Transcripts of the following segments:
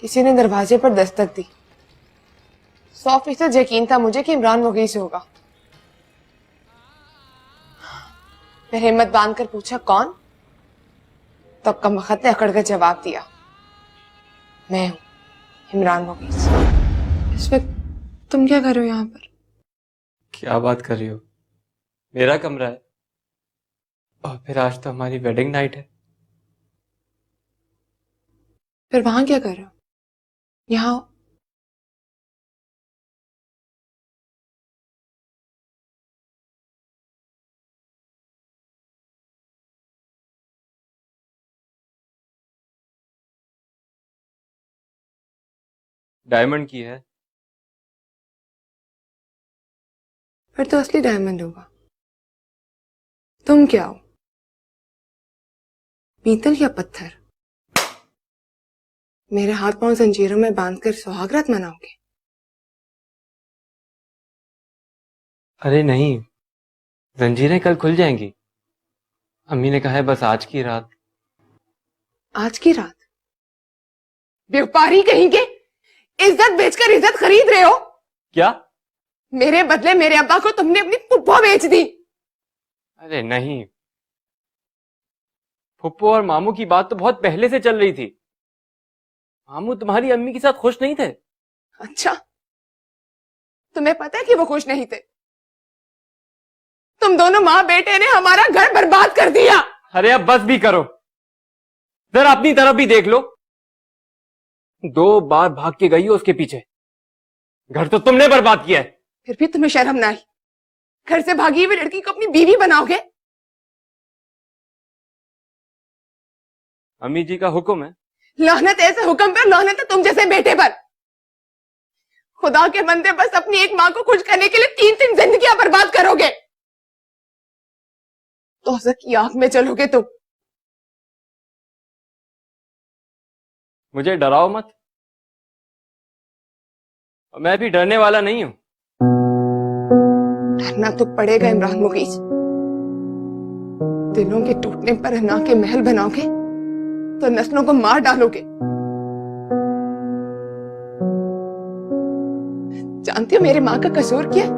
किसी ने दरवाजे पर दस्तक दी। 100% यकीन था मुझे कि इमरान मुगीस होगा। फिर हिम्मत बांधकर पूछा कौन, तब कमबख्त ने अकड़ कर जवाब दिया, मैं हूं इमरान मुगीस। इस वक्त तुम क्या कर रहे हो यहाँ पर? क्या बात कर रही हो? मेरा कमरा है और फिर आज तो हमारी वेडिंग नाइट है। फिर वहां क्या कर रहे हो? यहाँ आओ। डायमंड की है। फिर तो असली डायमंड होगा। तुम क्या हो, पीतल या पत्थर? मेरे हाथ पांव जंजीरों में बांधकर सुहागरात मनाओगे? अरे नहीं, जंजीरें कल खुल जाएंगी। अम्मी ने कहा है बस आज की रात। आज की रात? व्यापारी कहीं के, इज्जत बेचकर इज्जत खरीद रहे हो? क्या? मेरे बदले मेरे अब्बा को तुमने अपनी फुप्पो बेच दी। अरे नहीं, फुप्पो और मामू की बात तो बहुत पहले से चल रही थी। मामू तुम्हारी अम्मी के साथ खुश नहीं थे। अच्छा, तुम्हें पता है कि वो खुश नहीं थे? तुम दोनों माँ बेटे ने हमारा घर बर्बाद कर दिया। अरे अब बस भी करो, जरा अपनी तरफ भी देख लो। 2 बार भाग के गई हो उसके पीछे। घर तो तुमने बर्बाद किया है। फिर भी तुम्हें शर्म ना आई? घर से भागी हुई लड़की को अपनी बीवी बनाओगे? अम्मी जी का हुक्म है। लानत ऐसे हुक्म पर, लानत है तुम जैसे बेटे पर। खुदा के बंदे, बस अपनी एक माँ को खुश करने के लिए 3-3 जिंदगियां बर्बाद करोगे। तौज़ा की आंख में चलोगे तुम। मुझे डराओ मत, और मैं भी डरने वाला नहीं हूं। डरना तो पड़ेगा इमरान मुगीस। दिलों के टूटने पर हना के महल बनाओगे तो नस्लों को मार डालोगे। जानती हो मेरी माँ का कसूर क्या है?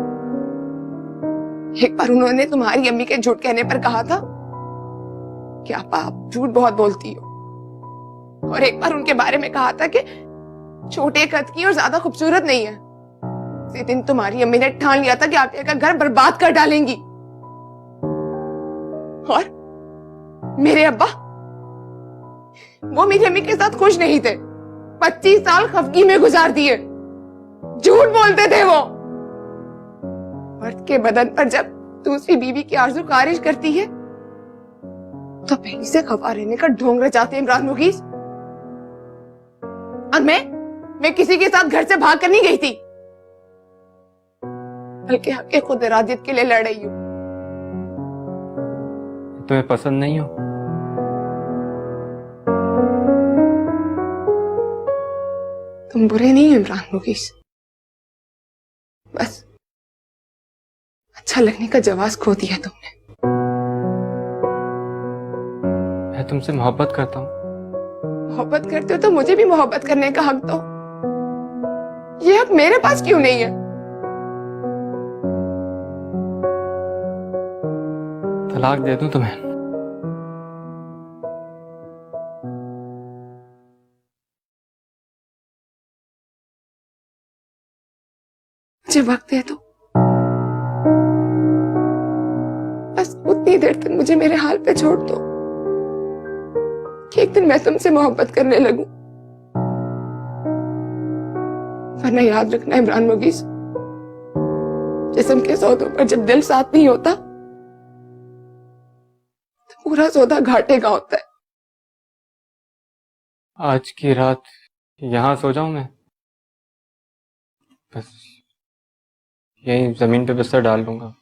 एक बार उन्होंने तुम्हारी अम्मी के झूठ कहने पर कहा था कि आप झूठ बहुत बोलती हो, और एक बार उनके बारे में कहा था कि छोटे कद की और ज्यादा खूबसूरत नहीं है। उसी दिन तुम्हारी अम्मी ने ठान लिया था कि आप का घर बर्बाद कर डालेंगी। और मेरे अब्बा, वो मेरी अम्मी के साथ खुश नहीं थे। 25 साल खफगी में गुजार दिए। झूठ बोलते थे वो। मर्द के बदन पर जब दूसरी बीवी की आरज़ू खारिज करती है तो पहले से खफा रहने का ढोंग रचाते इमरान मुगीस। और मैं किसी के साथ घर से भाग कर नहीं गई थी, बल्कि हक खुद इरादियत के लिए लड़ रही हूं। तुम्हें पसंद नहीं हो? तुम बुरे नहीं हो इमरान मुगीस, बस अच्छा लगने का जवाब खो दिया तुमने। मैं तुमसे मोहब्बत करता हूँ। मोहब्बत करते हो तो मुझे भी मोहब्बत करने का हक दो। ये हक मेरे पास क्यों नहीं है? तलाक दे दूं तुम्हें? मुझे वक्त दे दो, बस उतनी देर तक मुझे मेरे हाल पे छोड़ दो कि एक दिन मैं तुमसे मोहब्बत करने लगूं। वरना याद रखना इमरान मुगीस, जिस्म के सौदों पर जब दिल साथ नहीं होता तो पूरा सौदा घाटे का होता है। आज की रात यहां सो जाऊं मैं? बस यही जमीन पे बिस्तर डाल लूंगा।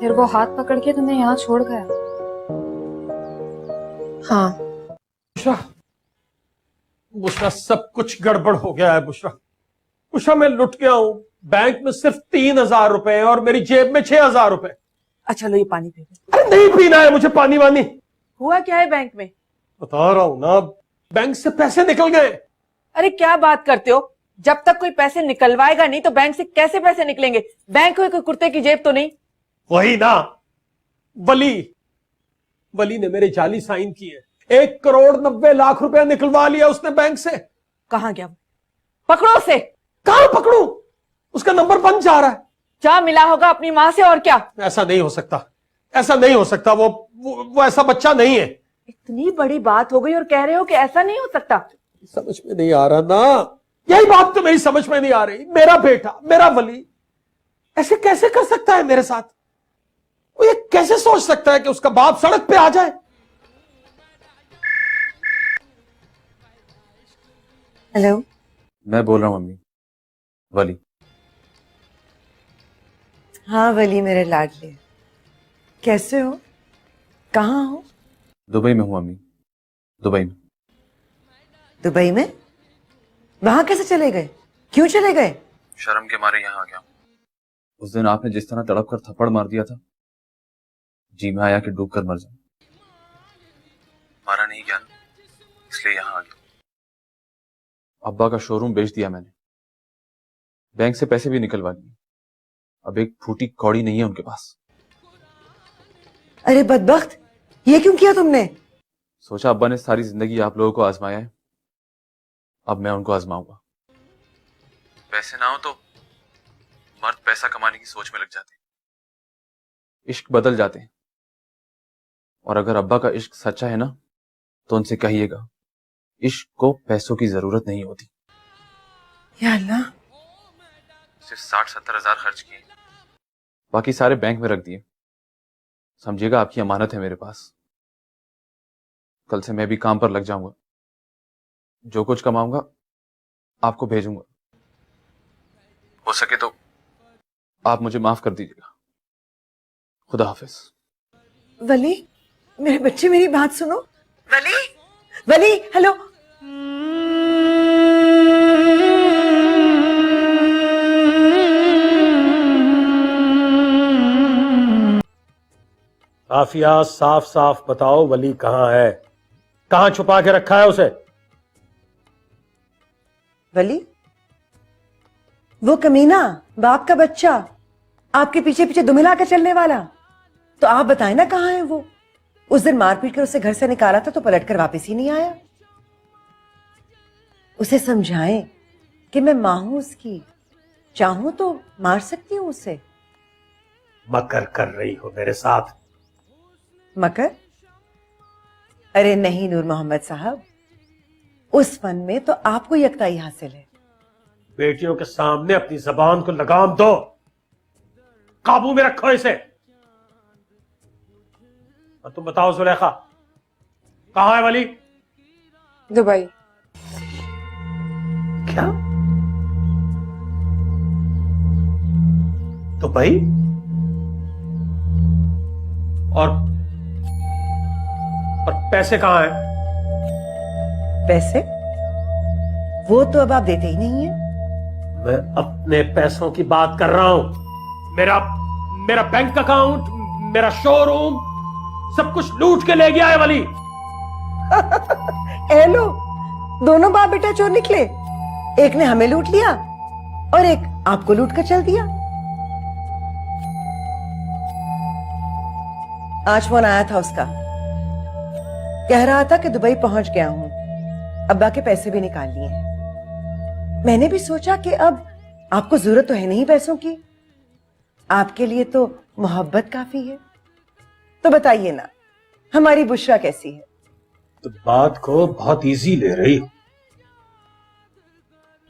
फिर वो हाथ पकड़ के तुम्हें यहाँ छोड़ गया? हाँ। उषा, बुशरा, सब कुछ गड़बड़ हो गया है बुशरा। बुशरा, मैं लुट गया हूं। बैंक में सिर्फ 3,000 रुपए और मेरी जेब में 6,000 रुपए। अच्छा लो ये पानी पी लो। अरे नहीं पीना है मुझे पानी वानी। हुआ क्या है बैंक में? बता रहा हूं ना, बैंक से पैसे निकल गए। अरे क्या बात करते हो? जब तक कोई पैसे निकलवाएगा नहीं तो बैंक से कैसे पैसे निकलेंगे? बैंक में कोई कुर्ते की जेब तो नहीं? वही ना, वली ने मेरे जाली साइन किए। 1,90,00,000 रुपया निकलवा लिया उसने बैंक से। कहां गया वो? पकड़ो उसे। कहां पकड़ू? उसका नंबर बंद जा रहा है। जा मिला होगा अपनी मां से, और क्या। ऐसा नहीं हो सकता, ऐसा नहीं हो सकता। वो ऐसा बच्चा नहीं है। इतनी बड़ी बात हो गई और कह रहे हो कि ऐसा नहीं हो सकता। समझ में नहीं आ रहा ना, यही बात तो मेरी समझ में नहीं आ रही। मेरा बेटा, मेरा वली ऐसे कैसे कर सकता है मेरे साथ? वो ये कैसे सोच सकता है कि उसका बाप सड़क पे आ जाए? हेलो, मैं बोल रहा हूं मम्मी। वली। हाँ वली मेरे लाडले, कैसे हो? कहाँ हो? दुबई में हूं मम्मी, दुबई में। दुबई में? वहां कैसे चले गए? क्यों चले गए? शर्म के मारे यहां आ गया। उस दिन आपने जिस तरह तड़प कर थप्पड़ मार दिया था, जी में आया कि डूब कर मर जाऊं। मारा नहीं गया ना, इसलिए यहां आ गया। अब्बा का शोरूम बेच दिया मैंने, बैंक से पैसे भी निकलवा लिए। अब एक फूटी कौड़ी नहीं है उनके पास। अरे बदबख्त, ये क्यों किया तुमने? सोचा अब्बा ने सारी जिंदगी आप लोगों को आजमाया है, अब मैं उनको आजमाऊंगा। पैसे ना हो तो मर्द पैसा कमाने की सोच में लग जाते हैं, इश्क बदल जाते हैं। और अगर अब्बा का इश्क सच्चा है ना, तो उनसे कहिएगा इश्क को पैसों की जरूरत नहीं होती। या अल्लाह, सिर्फ 60-70 हजार खर्च किए, बाकी सारे बैंक में रख दिए। समझिएगा आपकी अमानत है मेरे पास। कल से मैं भी काम पर लग जाऊंगा, जो कुछ कमाऊंगा आपको भेजूंगा। हो सके तो आप मुझे माफ कर दीजिएगा। खुदा हाफिज। वली मेरे बच्चे, मेरी बात सुनो। वली, वली, हेलो। आफिया, साफ साफ बताओ वली कहां है? कहां छुपा के रखा है उसे? वली, वो कमीना, बाप का बच्चा, आपके पीछे पीछे दुमिला कर चलने वाला, तो आप बताएं ना कहां है वो? उस दिन मारपीट कर उसे घर से निकाला था तो पलटकर वापस ही नहीं आया। उसे समझाएं कि मैं मां हूं उसकी, चाहूं तो मार सकती हूं उसे। मकर कर रही हो मेरे साथ? मकर? अरे नहीं नूर मोहम्मद साहब, उस फन में तो आपको यकताई हासिल है। बेटियों के सामने अपनी जबान को लगाम दो, काबू में रखो इसे। और तुम बताओ जुलेखा, कहां है वली? दुबई। क्या? दुबई? और पैसे कहां हैं? पैसे? वो तो अब आप देते ही नहीं है। मैं अपने पैसों की बात कर रहा हूं। मेरा बैंक अकाउंट, मेरा शोरूम, सब कुछ लूट के ले गया है वली। ए लो, दोनों बाप बेटा चोर निकले। एक ने हमें लूट लिया और एक आपको लूट कर चल दिया। आज फोन आया था उसका, कह रहा था कि दुबई पहुंच गया हूं, अब्बा के पैसे भी निकाल लिए हैं। मैंने भी सोचा कि अब आपको जरूरत तो है नहीं पैसों की, आपके लिए तो मोहब्बत काफी है। तो बताइए ना, हमारी बुशरा कैसी है? तो बात को बहुत इजी ले रही हो।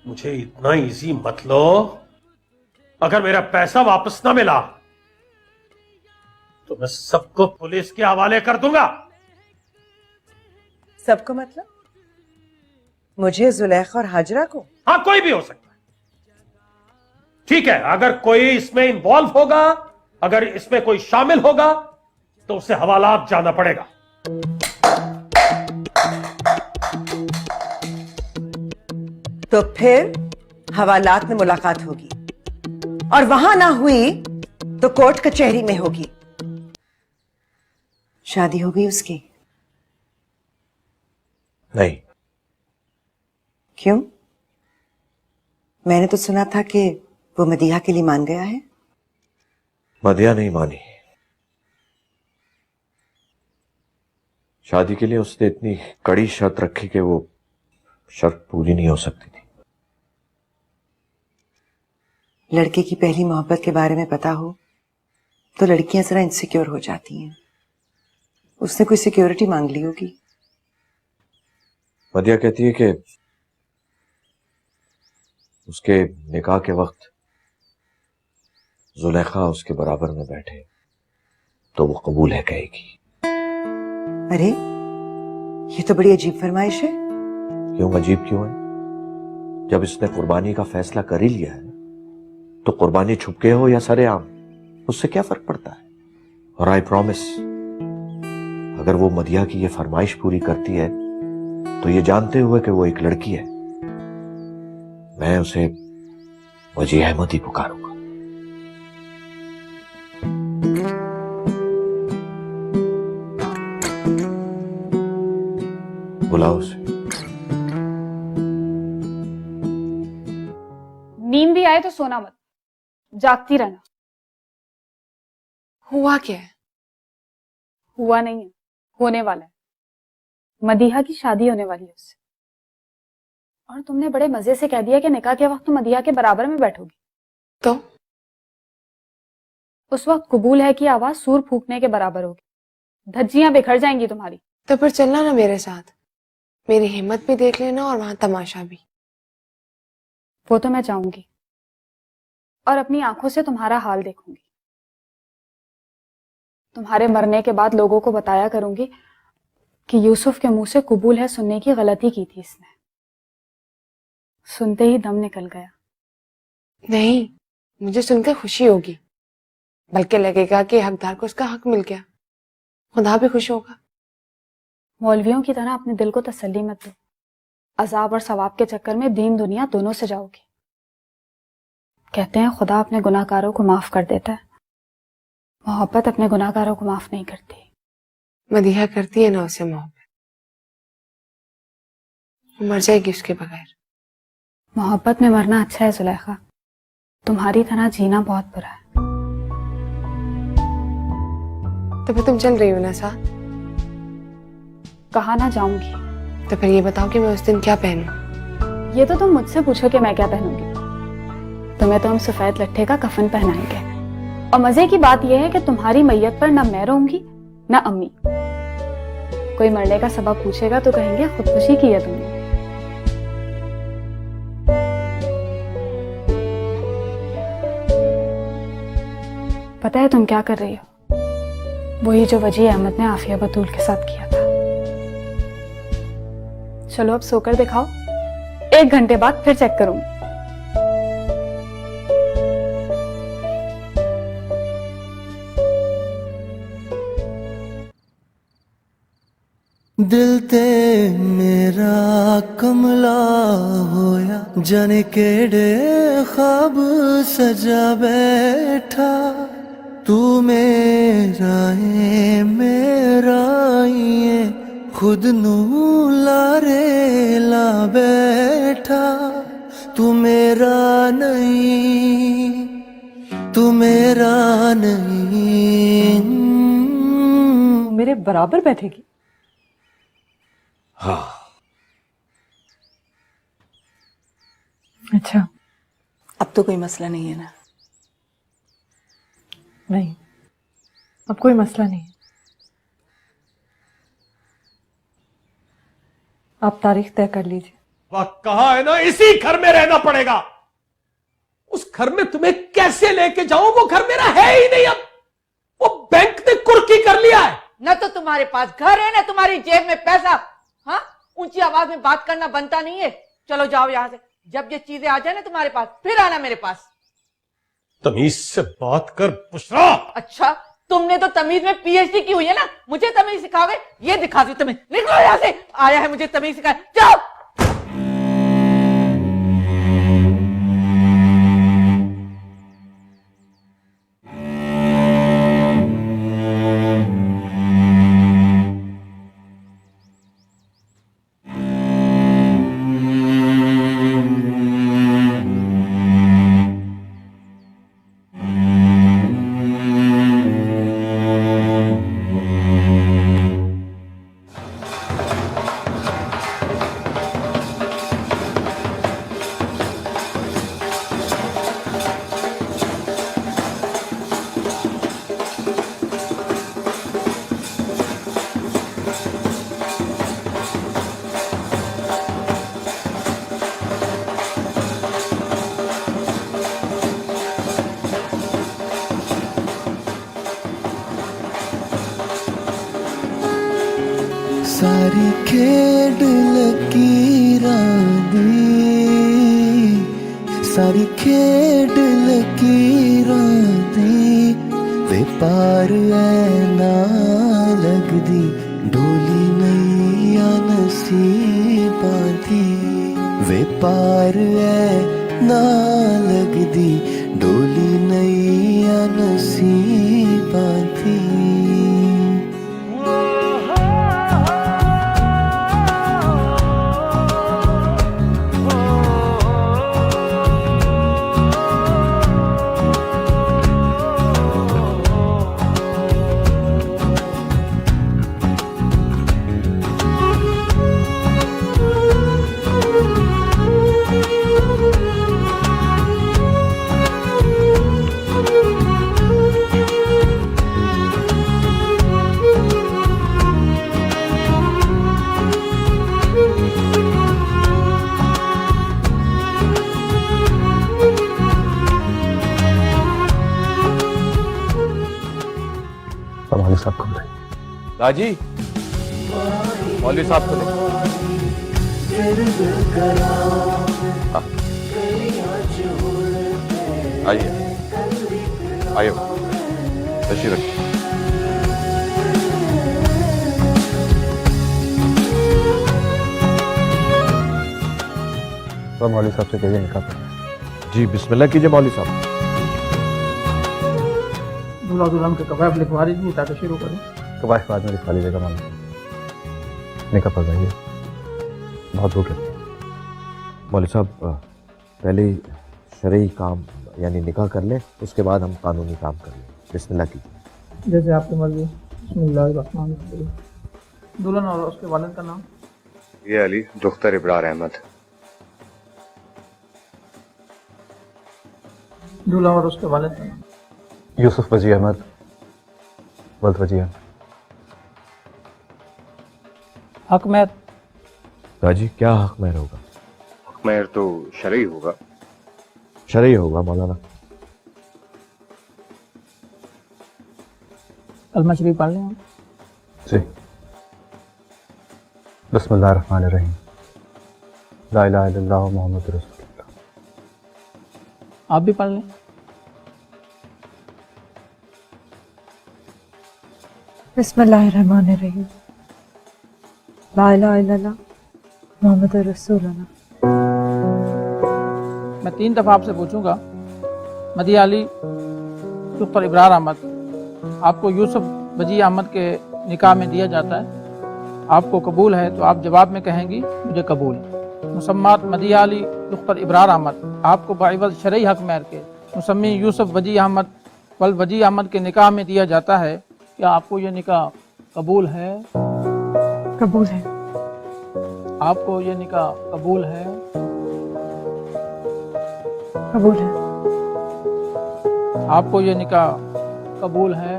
मुझे इतना इजी मत लो। अगर मेरा पैसा वापस ना मिला तो मैं सबको पुलिस के हवाले कर दूंगा। सबको मतलब? मुझे, जुलेखा और हाजरा को? हाँ, कोई भी हो सकता है। ठीक है, अगर कोई इसमें इन्वॉल्व होगा, अगर इसमें कोई शामिल होगा, तो उसे हवालात जाना पड़ेगा। तो फिर हवालात में मुलाकात होगी, और वहां ना हुई तो कोर्ट कचहरी में होगी। शादी हो गई उसकी? नहीं। क्यों? मैंने तो सुना था कि वो मदीहा के लिए मान गया है। मदिया नहीं मानी। शादी के लिए उसने इतनी कड़ी शर्त रखी कि वो शर्त पूरी नहीं हो सकती थी। लड़के की पहली मोहब्बत के बारे में पता हो तो लड़कियां जरा इनसिक्योर हो जाती हैं। उसने कोई सिक्योरिटी मांग ली होगी। मदिया कहती है कि उसके निकाह के वक्त जुलेखा उसके बराबर में बैठे तो वो कबूल है कहेगी। अरे ये तो बड़ी अजीब फरमाइश है। क्यों अजीब क्यों है? जब इसने कुर्बानी का फैसला कर ही लिया है तो कुर्बानी छुपके हो या सरेआम, उससे क्या फर्क पड़ता है? और आई प्रॉमिस, अगर वो मदिया की ये फरमाइश पूरी करती है तो ये जानते हुए कि वो एक लड़की है, मैं उसे वजी अहमद ही पुकारूंगा। बुलाओ उसे। नींद भी आए तो सोना मत, जागती रहना। हुआ क्या है? हुआ नहीं है, होने वाला है। मदीहा की शादी होने वाली है उससे। और तुमने बड़े मजे से कह दिया कि निकाह के वक्त तुम मदीहा के बराबर में बैठोगी। तो उस वक्त कबूल है की आवाज सूर फूकने के बराबर होगी। धज्जियां बिखर जाएंगी तुम्हारी। तो फिर चलना ना मेरे साथ, मेरी हिम्मत भी देख लेना और वहां तमाशा भी। वो तो मैं चाहूंगी, और अपनी आंखों से तुम्हारा हाल देखूंगी। तुम्हारे मरने के बाद लोगों को बताया करूंगी कि यूसुफ के मुंह से कबूल है सुनने की गलती की थी इसने। सुनते ही दम निकल गया। नहीं, मुझे सुनकर खुशी होगी, बल्कि लगेगा कि हकदार को उसका हक मिल गया। खुदा भी खुश होगा। मौलवियों की तरह अपने दिल को तसल्ली मत दो। अजाब और सवाब के चक्कर में दीन दुनिया दोनों से जाओगे। कहते हैं खुदा अपने गुनाहगारों को माफ कर देता है, मोहब्बत अपने गुनाहगारों को माफ नहीं करती। मदीहा करती है ना उसे मोहब्बत, वो मर जाएगी उसके बगैर। मोहब्बत में मरना अच्छा है जुलेखा, तुम्हारी तरह जीना बहुत बुरा है। तो फिर तुम चल रही हो ना साथ? कहा ना जाऊंगी। तो फिर ये बताओ कि मैं उस दिन क्या पहनूं? ये तो तुम मुझसे पूछो कि मैं क्या पहनूंगी। तुम्हें तो हम सफेद लट्ठे का कफन पहनाएंगे, और मजे की बात यह है कि तुम्हारी मैयत पर न मैं रहूंगी न अम्मी। कोई मरने का सबब पूछेगा तो कहेंगे खुदकुशी की है तुमने। पता है तुम क्या कर रही हो? वही जो वजी अहमद ने आफिया बतूल के साथ किया था। चलो अब सोकर दिखाओ, 1 घंटे बाद फिर चेक करूंगी। दिल ते मेरा कमला होया, जाने केड़े ख्वाब सजा बैठा। तू मेरा ये खुद नू लारे ला बैठा। तू मेरा नहीं, तू मेरा नहीं। मेरे बराबर बैठेगी? हाँ। अच्छा, अब तो कोई मसला नहीं है ना? नहीं, अब कोई मसला नहीं है। आप तारीख तय कर लीजिए। वक्त कहा है ना, इसी घर में रहना पड़ेगा। उस घर में तुम्हें कैसे लेके जाऊं? वो घर मेरा है ही नहीं अब। वो बैंक ने कुर्की कर लिया है। न तो तुम्हारे पास घर है, न तुम्हारी जेब में पैसा। हाँ, ऊंची आवाज में बात करना बनता नहीं है। चलो जाओ यहां से। जब ये चीजें आ जाए ना तुम्हारे पास, फिर आना मेरे पास। तमीज से बात कर बुशरा। अच्छा, तुमने तो तमीज में पीएचडी की हुई है ना, मुझे तमीज सिखाओगे? ये दिखा दो तमीज। निकलो यहां से। आया है मुझे तमीज सिखाए। जाओ। सारी खेड लकीरां दी, सारी खेड लकीरां दी, वे पार ऐ ना लगदी डोली नैया नसीबां दी, वे पार ऐ ना लगदी डोली नैया नसीबां दी। मौलवी साहब खुल रहे। राजी, मौलवी साहब खुले। हाँ। आइए, आइए, तशरीफ रखिए। तो मौलवी साहब से कहिए निकाह पढ़ना। जी बिस्मिल्लाह कीजिए मौलवी साहब। दूल्हा दुल्हन के कवायद लिखवा दीजिए ताकि शुरू करें। कवायद बाद में लिखवा लीजिएगा मौलवी, निकाह पढ़ जाइए, बहुत भूख लगती है। मौलवी साहब पहले शरई काम यानी निकाह कर लें, उसके बाद हम कानूनी काम कर लें। बिस्मिल्लाह कीजिए। जैसे आपकी मर्जी। बिस्मिल्लाहिर्रहमानिर्रहीम। दुल्हन और उसके वालिद का नाम? ये अली दुख्तर इब्रार अहमद। दूल्हा और उसके वालिद का नाम? यूसुफ वजी अहमद, वल्द वजी अहमद। हक महर? राजी, क्या हक महर होगा? हक महर तो शरई होगा। शरई होगा मौलाना। कलमा शरीफ पढ़ लें? जी। बिस्मिल्लाहिर्रहमानिर्रहीम। ला इलाहा इल्लल्लाह मुहम्मदुर रसूलुल्लाह। आप भी पढ़ लें। बिस्मिल्लाहिर्रहमानिर्रहीम। ला इलाहा इल्लल्लाह मुहम्मदुर रसूलुल्लाह। मैं 3 दफ़ा आपसे पूछूंगा। मदिया अली दुख्तर इब्रार अहमद, आपको यूसुफ वजी अहमद के निकाह में दिया जाता है, आपको कबूल है? तो आप जवाब में कहेंगी मुझे कबूल है। मुसम्मात मदिया अली दुख्तर इब्रार अहमद, आपको बाइवज शरई हक महर के मुसम्मी यूसुफ वजी अहमद वल वजी अहमद के निकाह में दिया जाता है। क्या आपको ये निकाह कबूल है? कबूल है। आपको ये निकाह कबूल है? कबूल है। आपको ये निकाह कबूल है?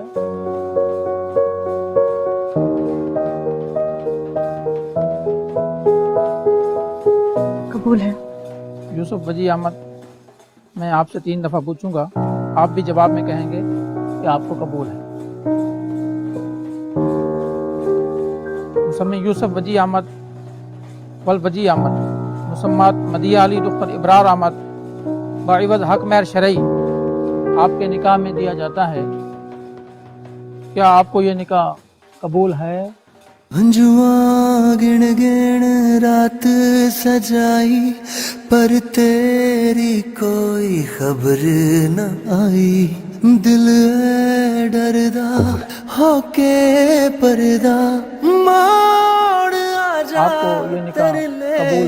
कबूल है। यूसुफ वजी अहमद, मैं आपसे 3 दफ़ा पूछूंगा, आप भी जवाब में कहेंगे कि आपको कबूल है। मुसम्मी यूसुफ वजी अहमद वल वजी अहमद, मुसम्मात मदिया अली दुख्तर इब्रार अहमद, बाइवज हक महर शरई आपके निकाह में दिया जाता है। क्या आपको ये निकाह कबूल है? अंजुआ गिण गिण रात सजाई, पर तेरी कोई खबर न आई। दिल है डरदा होके पर्दा मोड़ आजा, आपको ये निकाह कबूल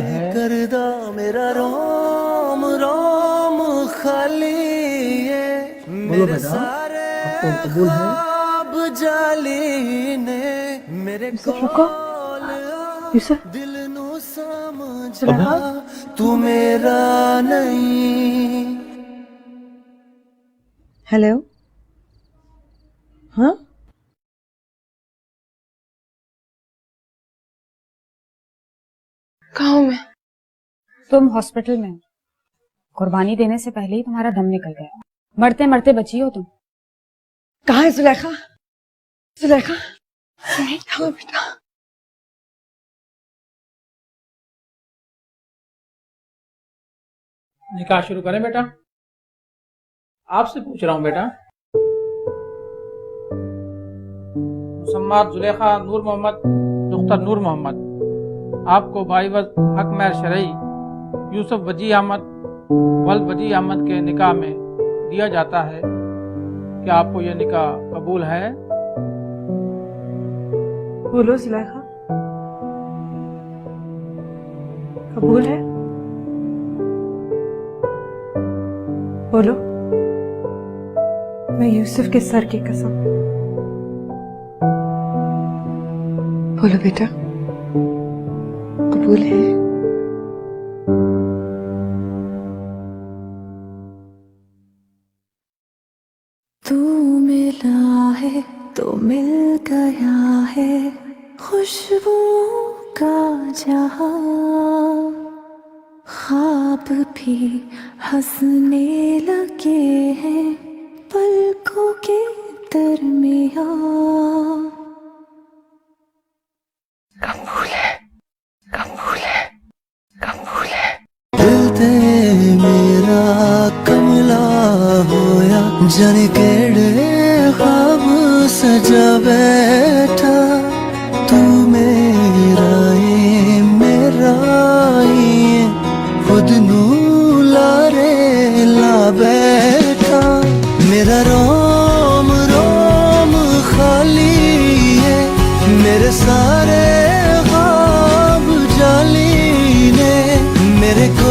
है? करदा मेरा रोम रोम खाली है, बोलो मेरे बेटा, सारे आपको कबूल है? ख्वाब जाली ने मेरे रुको। यूसुफ, दिल नू समझा तू मेरा नहीं। हेलो, हाँ कहाँ हूं मैं? तुम हॉस्पिटल में हो। कुर्बानी देने से पहले ही तुम्हारा दम निकल गया। मरते मरते बची हो तुम। कहाँ है जुलेखा? जुलेखा, हाँ बेटा। निकाह शुरू करें बेटा? आपसे पूछ रहा हूं बेटा। मुसम्मात जुलेखा नूर मोहम्मद दुख्तर नूर मोहम्मद आपको बाइवज हक महर शरई यूसुफ वजी अहमद वल्द वजी अहमद के निकाह में दिया जाता है। क्या आपको यह निकाह कबूल है? बोलो जुलेखा, कबूल है? बोलो। मैं यूसुफ के सर की कसम। बोलो बेटा, कबूल है? तू मिला है तो मिल गया है खुशबुओं का जहां, ख्वाब भी हंसने लगे हैं पलकों के दरमियां। कबूल है, कबूल है, कबूल है। दिल ते मेरा कमला होया जाने केड़े ख्वाब सजा बैठा, तू मेरा ये खुद नू लारे ला बैठा। मेरा रोम रोम खाली है, मेरे सारे ख्वाब जाली ने मेरे को